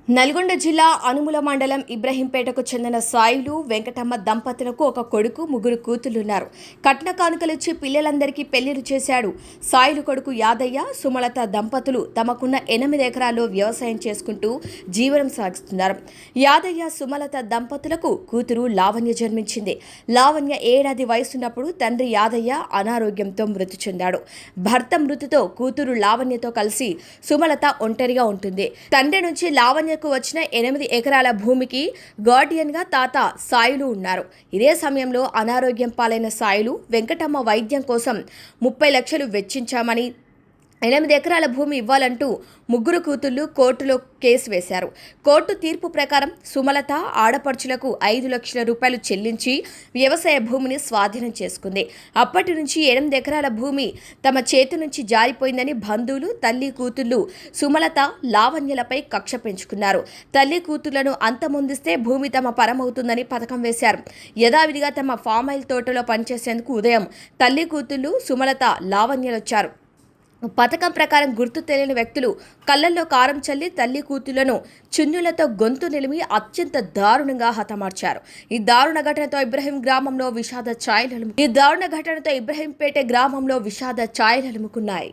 నల్గొండ జిల్లా అనుముల మండలం ఇబ్రహీంపేటకు చెందిన సాయిలు వెంకటమ్మ దంపతులకు ఒక కొడుకు ముగ్గురు కూతుళ్లున్నారు. కట్న కానుకలిచ్చి పిల్లలందరికీ పెళ్లిళ్లు చేశాడు. సాయిలు కొడుకు యాదయ్య, సుమలత దంపతులు తమకున్న 8 ఎకరాల్లో వ్యవసాయం చేసుకుంటూ జీవనం సాగిస్తున్నారు. యాదయ్య, సుమలత దంపతులకు కూతురు లావణ్య జన్మించింది. లావణ్య 7 ఏడాది వయసున్నప్పుడు తండ్రి యాదయ్య అనారోగ్యంతో మృతి చెందాడు. భర్త మృతితో కూతురు లావణ్యతో కలిసి సుమలత ఒంటరిగా ఉంటుంది. తండ్రి నుంచి లావణ్య వచ్చిన 8 ఎకరాల భూమికి గార్డియన్గా తాత సాయిలు ఉన్నారు. ఇదే సమయంలో అనారోగ్యం పాలైన సాయిలు వెంకటమ్మ వైద్యం కోసం 30 లక్షలు వెచ్చించామని 8 ఎకరాల భూమి ఇవ్వాలంటూ ముగ్గురు కూతుళ్లు కోర్టులో కేసు వేశారు. కోర్టు తీర్పు ప్రకారం సుమలత ఆడపడుచులకు 5 లక్షల రూపాయలు చెల్లించి వ్యవసాయ భూమిని స్వాధీనం చేసుకుంది. అప్పటి నుంచి 8 ఎకరాల భూమి తమ చేతి నుంచి జారిపోయిందని బంధువులు, తల్లి కూతుళ్లు సుమలత, లావణ్యలపై కక్ష పెంచుకున్నారు. తల్లి కూతుళ్లను అంతమొందిస్తే భూమి తమ పరమవుతుందని పథకం వేశారు. యథావిధిగా తమ ఫామ్ ఆయిల్ తోటలో పనిచేసేందుకు ఉదయం తల్లి కూతుళ్లు సుమలత, లావణ్యలొచ్చారు. పథకం ప్రకారం గుర్తు తెలియని వ్యక్తులు కళ్లల్లో కారం చల్లి తల్లి కూతుళ్లను చున్నులతో గొంతు నిలిమి అత్యంత దారుణంగా హతమార్చారు. ఈ దారుణ ఘటనతో ఇబ్రహీంపేట గ్రామంలో విషాద ఛాయలు అలుముకున్నాయి.